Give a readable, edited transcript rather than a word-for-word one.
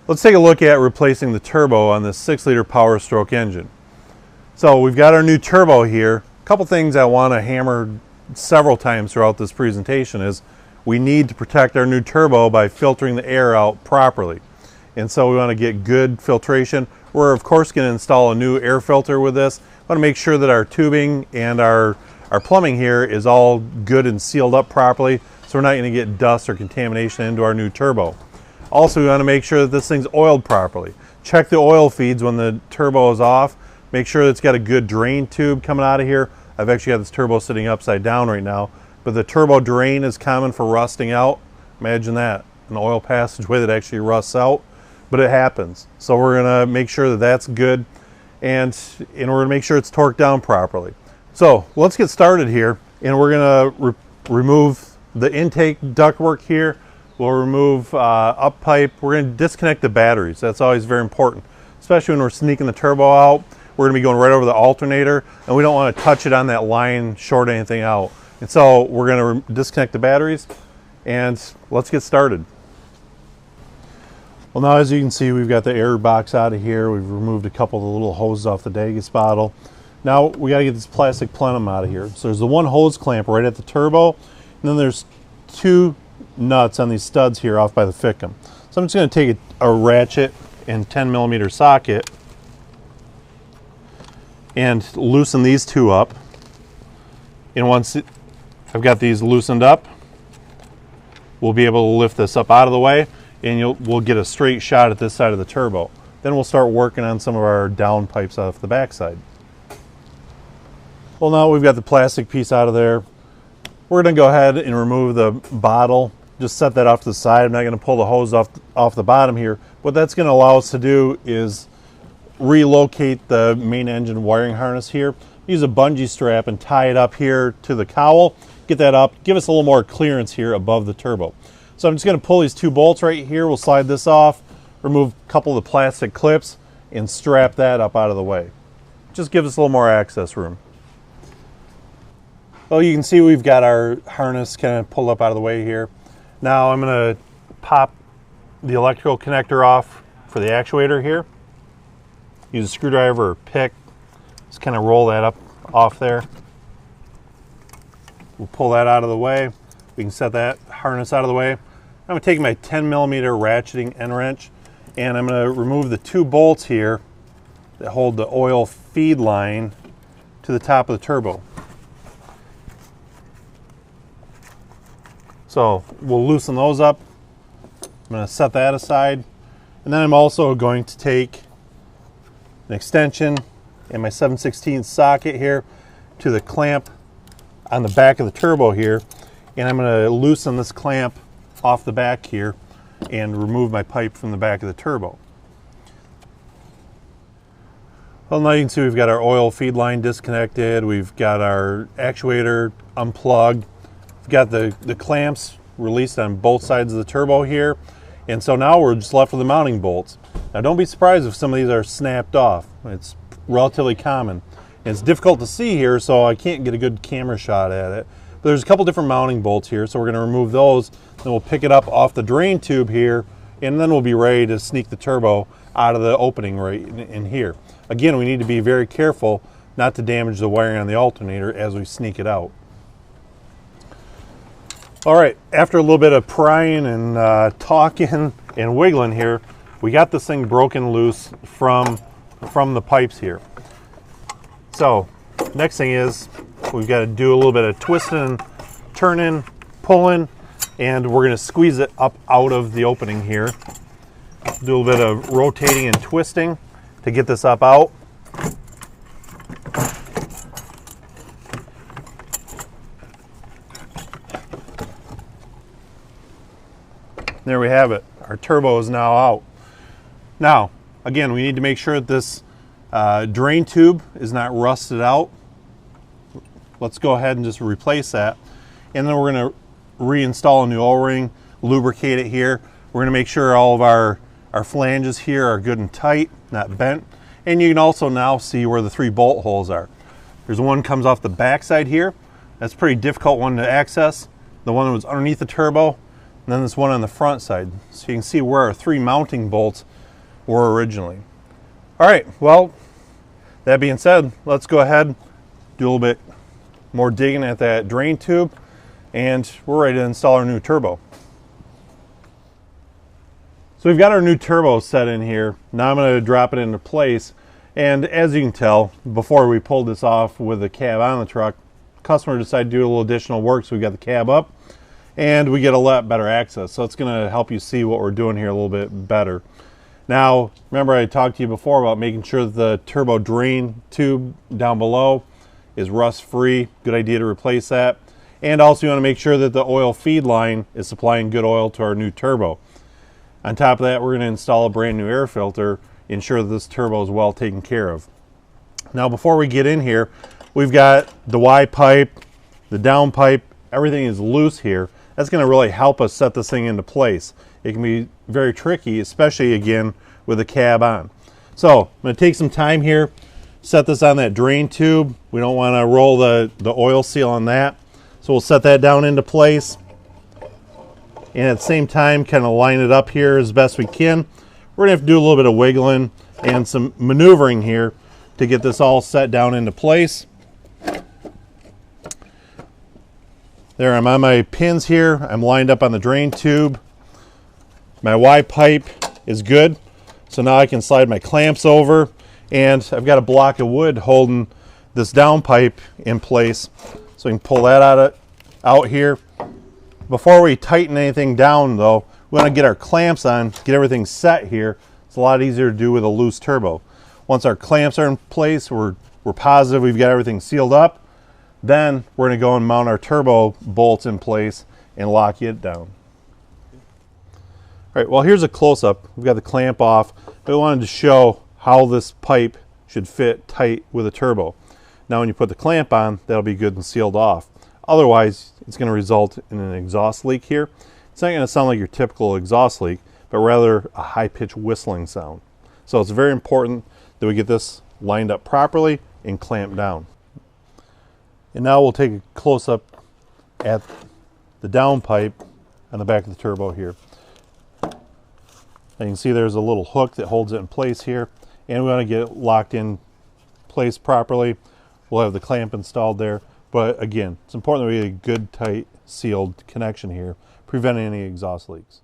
Let's take a look at replacing the turbo on this 6-liter Powerstroke engine. So we've got our new turbo here. A couple things I want to hammer several times throughout this presentation is we need to protect our new turbo by filtering the air out properly. And so we want to get good filtration. We're of course going to install a new air filter with this. We want to make sure that our tubing and our plumbing here is all good and sealed up properly, so we're not going to get dust or contamination into our new turbo. Also, we want to make sure that this thing's oiled properly. Check the oil feeds when the turbo is off. Make sure that it's got a good drain tube coming out of here. I've actually got this turbo sitting upside down right now, but the turbo drain is common for rusting out. Imagine that, an oil passageway that actually rusts out, but it happens. So we're going to make sure that that's good, and we're going to make sure it's torqued down properly. So let's get started here, and we're going to remove the intake ductwork here. We'll remove up pipe. We're going to disconnect the batteries. That's always very important, especially when we're sneaking the turbo out. We're going to be going right over the alternator, and we don't want to touch it on that line, short anything out. And so we're going to disconnect the batteries, and let's get started. Well, now as you can see, we've got the air box out of here. We've removed a couple of the little hoses off the Dagus bottle. Now we got to get this plastic plenum out of here. So there's the one hose clamp right at the turbo, and then there's two nuts on these studs here off by the ficum. So I'm just going to take a ratchet and 10mm socket and loosen these two up. And once I've got these loosened up, we'll be able to lift this up out of the way, and we'll get a straight shot at this side of the turbo. Then we'll start working on some of our down pipes off the backside. Well, now we've got the plastic piece out of there. We're going to go ahead and remove the bottle. Just set that off to the side. I'm not going to pull the hose off the bottom here. What that's going to allow us to do is relocate the main engine wiring harness here. Use a bungee strap and tie it up here to the cowl. Get that up. Give us a little more clearance here above the turbo. So I'm just going to pull these two bolts right here. We'll slide this off, remove a couple of the plastic clips, and strap that up out of the way. Just give us a little more access room. Well, you can see we've got our harness kind of pulled up out of the way here. Now I'm going to pop the electrical connector off for the actuator here. Use a screwdriver or pick. Just kind of roll that up off there. We'll pull that out of the way. We can set that harness out of the way. I'm going to take my 10mm ratcheting end wrench, and I'm going to remove the two bolts here that hold the oil feed line to the top of the turbo. So we'll loosen those up. I'm going to set that aside. And then I'm also going to take an extension and my 7/16 socket here to the clamp on the back of the turbo here. And I'm going to loosen this clamp off the back here and remove my pipe from the back of the turbo. Well, now you can see we've got our oil feed line disconnected. We've got our actuator unplugged. Got the clamps released on both sides of the turbo here, and so now we're just left with the mounting bolts. Now don't be surprised if some of these are snapped off. It's relatively common. And it's difficult to see here, so I can't get a good camera shot at it. But there's a couple different mounting bolts here, so we're going to remove those, then we'll pick it up off the drain tube here, and then we'll be ready to sneak the turbo out of the opening right in here. Again, we need to be very careful not to damage the wiring on the alternator as we sneak it out. All right, after a little bit of prying and talking and wiggling here, we got this thing broken loose from the pipes here. So next thing is we've got to do a little bit of twisting, turning, pulling, and we're going to squeeze it up out of the opening here. Do a little bit of rotating and twisting to get this up out. There we have it. Our turbo is now out. Now, again, we need to make sure that this drain tube is not rusted out. Let's go ahead and just replace that. And then we're going to reinstall a new O-ring, lubricate it here. We're going to make sure all of our flanges here are good and tight, not bent. And you can also now see where the 3 bolt holes are. There's one comes off the back side here. That's a pretty difficult one to access. The one that was underneath the turbo. And then this one on the front side. So you can see where our 3 mounting bolts were originally. All right, well, that being said, let's go ahead, do a little bit more digging at that drain tube, and we're ready to install our new turbo. So we've got our new turbo set in here. Now I'm going to drop it into place, and as you can tell, before we pulled this off with the cab on the truck, customer decided to do a little additional work, so we got the cab up and we get a lot better access. So it's going to help you see what we're doing here a little bit better. Now, remember I talked to you before about making sure that the turbo drain tube down below is rust free. Good idea to replace that. And also you want to make sure that the oil feed line is supplying good oil to our new turbo. On top of that, we're going to install a brand new air filter, ensure that this turbo is well taken care of. Now before we get in here, we've got the Y pipe, the down pipe, everything is loose here. That's going to really help us set this thing into place. It can be very tricky, especially again with the cab on. So I'm going to take some time here, set this on that drain tube. We don't want to roll the oil seal on that. So we'll set that down into place. And at the same time, kind of line it up here as best we can. We're going to have to do a little bit of wiggling and some maneuvering here to get this all set down into place. There, I'm on my pins here. I'm lined up on the drain tube. My Y pipe is good. So now I can slide my clamps over, and I've got a block of wood holding this down pipe in place. So we can pull that out here. Before we tighten anything down though, we want to get our clamps on, get everything set here. It's a lot easier to do with a loose turbo. Once our clamps are in place, we're positive we've got everything sealed up. Then we're going to go and mount our turbo bolts in place and lock it down. All right, well here's a close-up. We've got the clamp off. We wanted to show how this pipe should fit tight with a turbo. Now when you put the clamp on, that'll be good and sealed off. Otherwise, it's going to result in an exhaust leak here. It's not going to sound like your typical exhaust leak, but rather a high-pitched whistling sound. So it's very important that we get this lined up properly and clamped down. And now we'll take a close-up at the down pipe on the back of the turbo here. And you can see there's a little hook that holds it in place here, and we want to get it locked in place properly. We'll have the clamp installed there, but again, it's important that we get a good, tight, sealed connection here, preventing any exhaust leaks.